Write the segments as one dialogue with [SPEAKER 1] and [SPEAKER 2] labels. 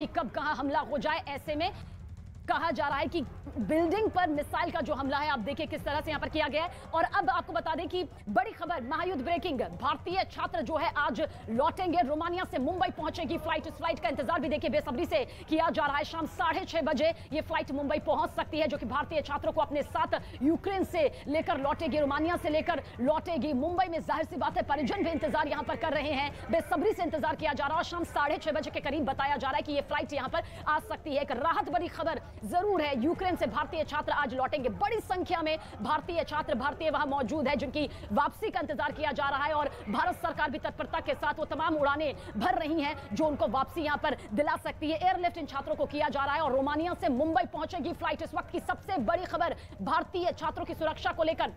[SPEAKER 1] कि कब कहां हमला हो जाए। ऐसे में कहा जा रहा है कि बिल्डिंग पर मिसाइल का जो हमला है, आप देखिए किस तरह से यहां पर किया गया है। और अब आपको बता दें कि बड़ी खबर, महायुद्ध ब्रेकिंग, भारतीय छात्र जो है आज लौटेंगे। रोमानिया से मुंबई पहुंचेगी फ्लाइट। इस फ्लाइट का इंतजार भी देखिए बेसब्री से किया जा रहा है। शाम 6:30 बजे ये फ्लाइट मुंबई पहुंच सकती है, जो कि भारतीय छात्रों को अपने साथ यूक्रेन से लेकर लौटेगी, रोमानिया से लेकर लौटेगी मुंबई में। जाहिर सी बात है परिजन भी इंतजार यहां पर कर रहे हैं, बेसब्री से इंतजार किया जा रहा है। और शाम 6:30 बजे के करीब बताया जा रहा है कि ये फ्लाइट यहां पर आ सकती है। एक राहत भरी खबर जरूर है, यूक्रेन से भारतीय छात्र आज लौटेंगे। बड़ी संख्या में भारतीय छात्र वहां मौजूद है, जिनकी वापसी का इंतजार किया जा रहा है। और भारत सरकार भी तत्परता के साथ वो तमाम उड़ानें भर रही हैं जो उनको वापसी यहां पर दिला सकती है। एयरलिफ्ट इन छात्रों को किया जा रहा है और रोमानिया से मुंबई पहुंचेगी फ्लाइट। इस वक्त की सबसे बड़ी खबर, भारतीय छात्रों की सुरक्षा को लेकर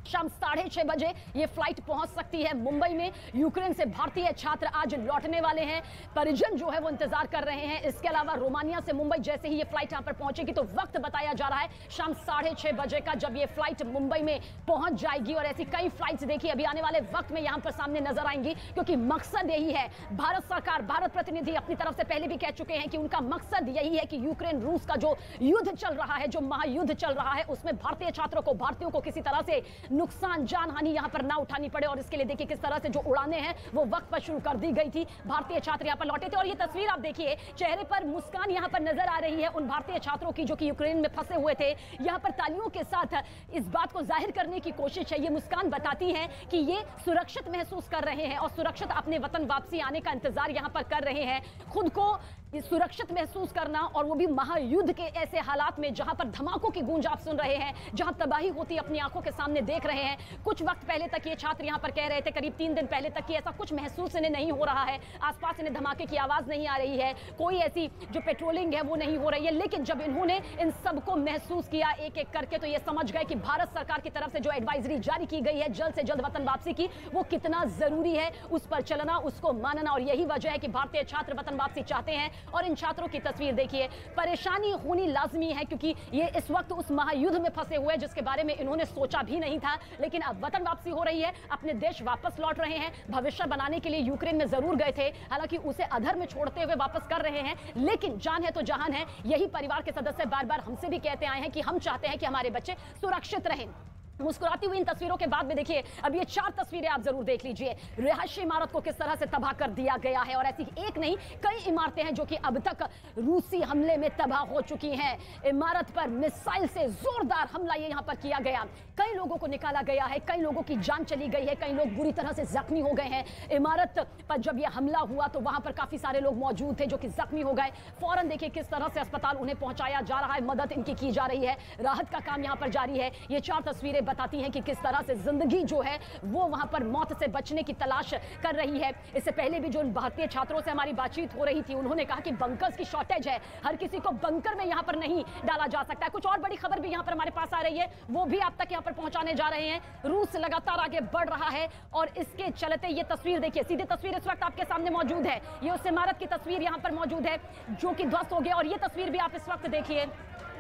[SPEAKER 1] शाम 6:30 बजे ये फ्लाइट पहुंच सकती है मुंबई में। यूक्रेन से भारतीय छात्र आज लौटने वाले हैं, परिजन जो है वो इंतजार कर रहे हैं। इसके अलावा रोमानिया से मुंबई जैसे ही ये फ्लाइट यहां पर पहुंचेगी तो वक्त बताया जा रहा है शाम 6:30 बजे का, जब ये फ्लाइट मुंबई में पहुंच जाएगी। और ऐसी कई फ्लाइट्स देखिए अभी आने वाले वक्त में यहां पर सामने नजर आएंगी, क्योंकि मकसद यही है। भारत सरकार, भारत प्रतिनिधि अपनी तरफ से पहले भी कह चुके हैं कि उनका मकसद यही है कि यूक्रेन रूस का जो युद्ध चल रहा है, जो महायुद्ध चल रहा है, उसमें भारतीय छात्रों को, भारतीयों को किसी तरह से नुकसान, जान हानि यहां पर ना उठानी पड़े। और इसके लिए देखिए किस तरह से जो उड़ानें हैं वो वक्त पर शुरू कर दी गई थी। भारतीय छात्र यहां पर लौटे थे और ये तस्वीर आप देखिए, चेहरे पर मुस्कान यहां पर नजर आ रही है उन भारतीय छात्रों की जो कि यूक्रेन में फंसे हुए थे। यहां पर तालियों के साथ इस बात को जाहिर करने की कोशिश है। ये मुस्कान बताती है कि ये सुरक्षित महसूस कर रहे हैं और सुरक्षित अपने वतन वापसी आने का इंतजार यहां पर कर रहे हैं। खुद को सुरक्षित महसूस करना, और वो भी महायुद्ध के ऐसे हालात में जहां पर धमाकों की गूंज आप सुन रहे हैं, जहां तबाही होती अपनी आंखों के सामने देख रहे हैं। कुछ वक्त पहले तक ये छात्र यहां पर कह रहे थे, करीब 3 दिन पहले तक कि ऐसा कुछ महसूस इन्हें नहीं हो रहा है, आसपास इन्हें धमाके की आवाज नहीं आ रही है, कोई ऐसी जो पेट्रोलिंग है वो नहीं हो रही है। लेकिन जब इन्होंने इन सबको महसूस किया एक एक करके, तो ये समझ गए कि भारत सरकार की तरफ से जो एडवाइजरी जारी की गई है जल्द से जल्द वतन वापसी की, वो कितना जरूरी है। उस पर चलना, उसको मानना, और यही वजह है कि भारतीय छात्र वतन वापसी चाहते हैं। और इन छात्रों की तस्वीर देखिए, परेशानी होनी लाजमी है, क्योंकि ये इस वक्त उस महायुद्ध में फंसे हुए जिसके बारे में इन्होंने सोचा भी नहीं था। लेकिन अब वतन वापसी हो रही है, अपने देश वापस लौट रहे हैं। भविष्य बनाने के लिए यूक्रेन में जरूर गए थे, हालांकि उसे अधर में छोड़ते हुए वापस कर रहे हैं। लेकिन जान है तो जहान है, यही परिवार के सदस्य बार बार हमसे भी कहते आए हैं कि हम चाहते हैं कि हमारे बच्चे सुरक्षित रहें। मुस्कुराती हुई इन तस्वीरों के बाद में देखिए अब ये 4 तस्वीरें आप जरूर देख लीजिए। रिहायशी इमारत को किस तरह से तबाह कर दिया गया है, और ऐसी एक नहीं कई इमारतें हैं जो कि अब तक रूसी हमले में तबाह हो चुकी हैं। इमारत पर मिसाइल से जोरदार हमला ये यहां पर किया गया, कई लोगों को निकाला गया है, कई लोगों की जान चली गई है, कई लोग बुरी तरह से जख्मी हो गए हैं। इमारत पर जब यह हमला हुआ तो वहां पर काफी सारे लोग मौजूद थे जो कि जख्मी हो गए। फौरन देखिए किस तरह से अस्पताल उन्हें पहुंचाया जा रहा है, मदद इनकी की जा रही है, राहत का काम यहां पर जारी है। ये 4 तस्वीरें बताती हैं कि किस तरह से जिंदगी जो है वो वहां पर मौत से बचने की तलाश कर रही है। इससे पहले भी जो भारतीय छात्रों से हमारी बातचीत हो रही थी, उन्होंने कहा कि बंकर्स की शॉर्टेज है, हर किसी को बंकर में यहां पर नहीं डाला जा सकता है। कुछ और बड़ी खबर भी यहां पर हमारे पास आ रही है, वो भी आप तक यहां पर पहुंचाने जा रहे हैं। रूस लगातार आगे बढ़ रहा है और इसके चलते ये तस्वीर देखिए, सीधी तस्वीर इस वक्त आपके सामने मौजूद है। ये उस इमारत की तस्वीर यहां पर मौजूद है जो कि ध्वस्त हो गया, और ये तस्वीर भी आप इस वक्त देखिए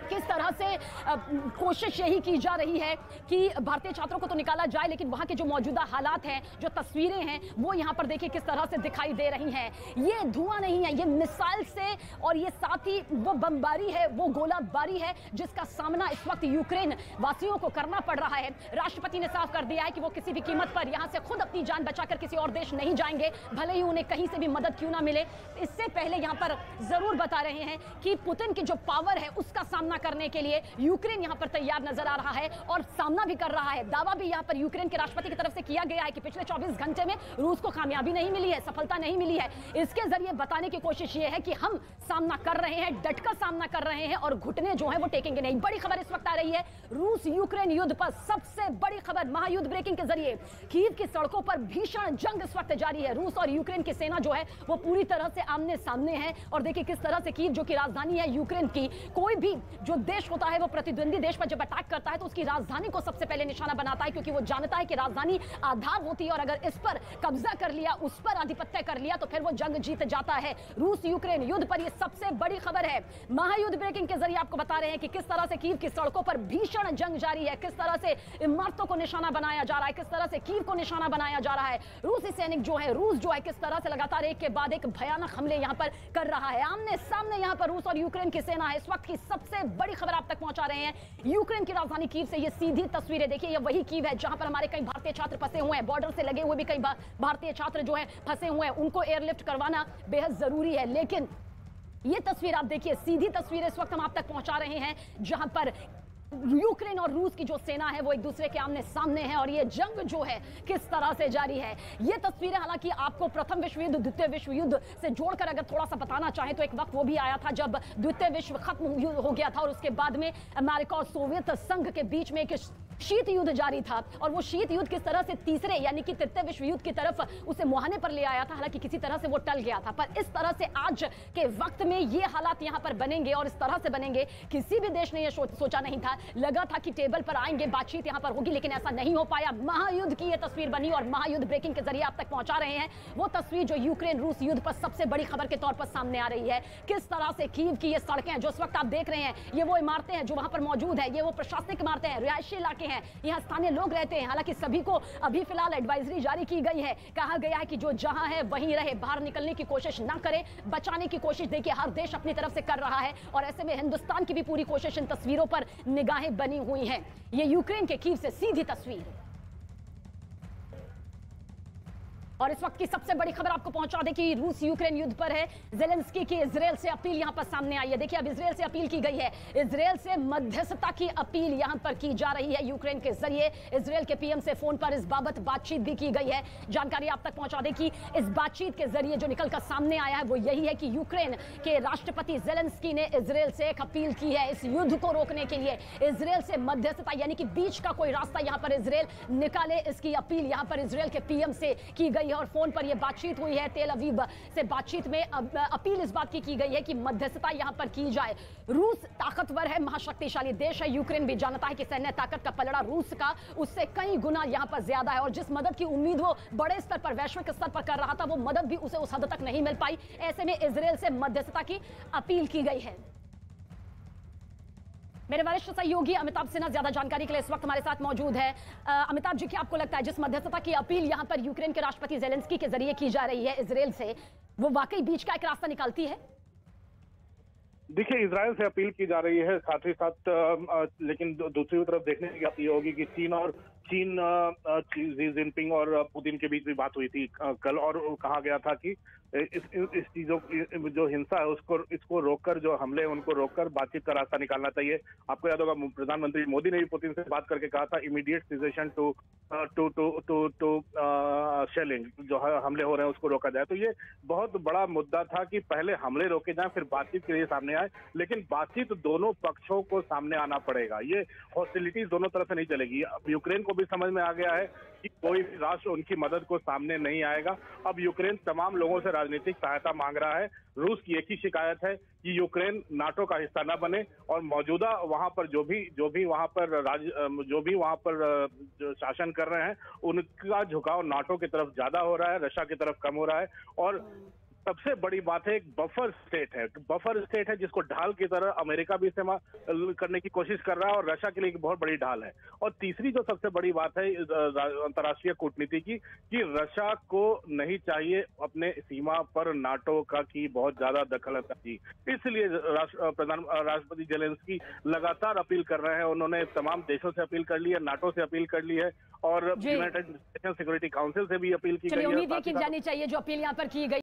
[SPEAKER 1] किस तरह से कोशिश यही की जा रही है कि भारतीय छात्रों को तो निकाला जाए, लेकिन वहां के जो मौजूदा हालात हैं, जो तस्वीरें हैं, वो यहां पर देखिए किस तरह से दिखाई दे रही हैं। ये धुआं नहीं है, ये मिसाइल से, और ये साथ ही वो बमबारी है, वो गोलाबारी है जिसका सामना इस वक्त यूक्रेन वासियों को करना पड़ रहा है। राष्ट्रपति ने साफ कर दिया है कि वो किसी भी कीमत पर यहां से खुद अपनी जान बचाकर किसी और देश नहीं जाएंगे, भले ही उन्हें कहीं से भी मदद क्यों ना मिले। इससे पहले यहां पर जरूर बता रहे हैं कि पुतिन की जो पावर है उसका सामना करने के लिए यूक्रेन यहां पर तैयार नजर आ रहा है और सामना भी कर रहा है। दावा भी यहां पर यूक्रेन के राष्ट्रपति की तरफ से किया गया है कि पिछले 24 घंटे में रूस को कामयाबी नहीं मिली है, सफलता नहीं मिली है। इसके जरिए बताने की कोशिश यह है कि हम सामना कर रहे हैं, डटकर सामना कर रहे हैं और घुटने जो है वो टेकेंगे नहीं। बड़ी खबर इस वक्त आ रही है, रूस यूक्रेन युद्ध पर सबसे बड़ी खबर, महायुद्ध ब्रेकिंग के जरिए कीव की सड़कों पर भीषण जंग इस वक्त जारी है। रूस और यूक्रेन की सेना जो है वो पूरी तरह से आमने सामने है, और देखिए किस तरह से कीव जो कि राजधानी है यूक्रेन की, कोई भी जो देश होता है वो प्रतिद्वंदी देश पर जब अटैक करता है तो उसकी राजधानी को सबसे पहले निशाना बनाता है, क्योंकि वो जानता है कि राजधानी आधार होती है और अगर इस पर कब्जा कर लिया, उस पर आधिपत्य कर लिया तो फिर वो जंग जीत जाता है। रूस यूक्रेन युद्ध पर यह सबसे बड़ी खबर है। महायुद्ध ब्रेकिंग के जरिए आपको बता रहे हैं कि किस तरह से कीव की सड़कों पर भीषण जंग जारी है, किस तरह से इमारतों को निशाना बनाया जा रहा है, किस तरह से कीव को निशाना बनाया जा रहा है। रूसी सैनिक जो है, रूस जो है, किस तरह से लगातार एक के बाद एक भयानक हमले यहां पर कर रहा है। आमने सामने यहां पर रूस और यूक्रेन की सेना है। इस वक्त की सबसे बड़ी खबर आप तक पहुंचा रहे हैं यूक्रेन की राजधानी कीव से। ये सीधी तस्वीरें देखिए, ये वही कीव है जहां पर हमारे कई भारतीय छात्र फंसे हुए हैं। बॉर्डर से लगे हुए भी कई भारतीय छात्र जो है फंसे हुए हैं, उनको एयरलिफ्ट करवाना बेहद जरूरी है। लेकिन ये तस्वीर आप देखिए, सीधी तस्वीर इस वक्त हम आप तक पहुंचा रहे हैं जहां पर यूक्रेन और रूस की जो सेना है वो एक दूसरे के आमने सामने है और ये जंग जो है किस तरह से जारी है। ये तस्वीरें हालांकि आपको प्रथम विश्व युद्ध, द्वितीय विश्व युद्ध से जोड़कर अगर थोड़ा सा बताना चाहें तो एक वक्त वो भी आया था जब द्वितीय विश्व खत्म हो गया था और उसके बाद में अमेरिका और सोवियत संघ के बीच में एक शीत युद्ध जारी था और वो शीत युद्ध किस तरह से तीसरे यानी कि तृतीय विश्व युद्ध की तरफ उसे मुहाने पर ले आया था। हालांकि किसी तरह से वो टल गया था, पर इस तरह से आज के वक्त में ये हालात यहां पर बनेंगे और इस तरह से बनेंगे किसी भी देश ने ये सोचा नहीं था। लगा था कि टेबल पर आएंगे, बातचीत यहां पर होगी, लेकिन ऐसा नहीं हो पाया। महायुद्ध की ये तस्वीर बनी और महायुद्ध ब्रेकिंग के जरिए आप तक पहुंचा रहे हैं वो तस्वीर जो यूक्रेन रूस युद्ध पर सबसे बड़ी खबर के तौर पर सामने आ रही है। किस तरह से कीव की ये सड़कें जो इस वक्त आप देख रहे हैं, ये वो इमारतें हैं जो वहां पर मौजूद है, ये वो प्रशासनिक इमारतें हैं, रिहायशी इलाके हैं, यहाँ स्थानीय लोग रहते हैं। हालांकि सभी को अभी फिलहाल एडवाइजरी जारी की गई है, कहा गया है कि जो जहां है वहीं रहे, बाहर निकलने की कोशिश ना करे, बचाने की कोशिश देखिए हर देश अपनी तरफ से कर रहा है और ऐसे में हिंदुस्तान की भी पूरी कोशिश इन तस्वीरों पर निगाहें बनी हुई हैं। ये यूक्रेन के कीव से सीधी तस्वीर और इस वक्त की सबसे बड़ी खबर आपको पहुंचा दे कि रूस यूक्रेन युद्ध पर है। ज़ेलेंस्की की इजरायल से अपील यहां पर सामने आई है। देखिए अब इजरायल से अपील की गई है, इजरायल से मध्यस्थता की अपील यहां पर की जा रही है यूक्रेन के जरिए। इजरायल के पीएम से फोन पर इस बाबत बातचीत भी की गई है। जानकारी आप तक पहुंचा दे कि इस बातचीत के जरिए जो निकलकर सामने आया है वो यही है कि यूक्रेन के राष्ट्रपति ज़ेलेंस्की ने इजरायल से एक अपील की है इस युद्ध को रोकने के लिए, इजरायल से मध्यस्थता यानी कि बीच का कोई रास्ता यहां पर इजरायल निकाले, इसकी अपील यहां पर इजरायल के पीएम से की गई और फोन पर यह बातचीत हुई है। तेल अवीव से बातचीत में अपील इस बात की गई है कि मध्यस्थता यहां पर की जाए। रूस ताकतवर है, महाशक्तिशाली देश है, यूक्रेन भी जानता है कि सैन्य ताकत का पलड़ा रूस का उससे कई गुना यहां पर ज्यादा है और जिस मदद की उम्मीद वो बड़े स्तर पर, वैश्विक स्तर पर कर रहा था, वो मदद भी उसे उस हद तक नहीं मिल पाई। ऐसे में इजरायल से मध्यस्थता की अपील की गई है। मेरे वरिष्ठ सहयोगी अमिताभ सिन्हा ज्यादा जानकारी के लिए इस वक्त हमारे साथ मौजूद है। अमिताभ जी, क्या आपको लगता है जिस मध्यस्थता की अपील यहां पर यूक्रेन के राष्ट्रपति ज़ेलेंस्की के जरिए की जा रही है इजरायल से, वो वाकई बीच का एक रास्ता निकालती है?
[SPEAKER 2] देखिए, इजराइल से अपील की जा रही है, साथ ही साथ लेकिन दूसरी तरफ देखने की बात ये होगी कि चीन शी जिनपिंग और पुतिन के बीच भी बात हुई थी कल और कहा गया था कि इस चीजों की जो हिंसा है इसको रोककर, जो हमले उनको रोककर बातचीत का रास्ता निकालना चाहिए। आपको याद होगा प्रधानमंत्री मोदी ने भी पुतिन से बात करके कहा था इमीडिएट सीजेशन टू शेलिंग, जो हमले हो रहे हैं उसको रोका जाए। तो ये बहुत बड़ा मुद्दा था कि पहले हमले रोके जाएं फिर बातचीत के लिए सामने आए, लेकिन बातचीत दोनों पक्षों को सामने आना पड़ेगा। ये हॉस्टिलिटीज दोनों तरफ से नहीं चलेगी। अब यूक्रेन को भी समझ में आ गया है कि कोई भी राष्ट्र उनकी मदद को सामने नहीं आएगा। अब यूक्रेन तमाम लोगों से राजनीतिक सहायता मांग रहा है। रूस की एक ही शिकायत है कि यूक्रेन नाटो का हिस्सा न बने और मौजूदा वहां पर जो भी वहां पर जो शासन कर रहे हैं उनका झुकाव नाटो की तरफ ज्यादा हो रहा है, रशिया की तरफ कम हो रहा है। और सबसे बड़ी बात है, एक बफर स्टेट है जिसको ढाल की तरह अमेरिका भी इस्तेमाल करने की कोशिश कर रहा है और रशिया के लिए एक बहुत बड़ी ढाल है। और तीसरी जो सबसे बड़ी बात है अंतर्राष्ट्रीय कूटनीति की, कि रशिया को नहीं चाहिए अपने सीमा पर नाटो का की बहुत ज्यादा दखलंदाजी। इसलिए राष्ट्रपति ज़ेलेंस्की लगातार अपील कर रहे हैं। उन्होंने तमाम देशों से अपील कर ली है, नाटो से अपील कर ली है और यूनाइटेड नेशन सिक्योरिटी काउंसिल से भी अपील की गई है।
[SPEAKER 1] उम्मीद है कि जानी चाहिए जो अपील यहाँ पर की गई।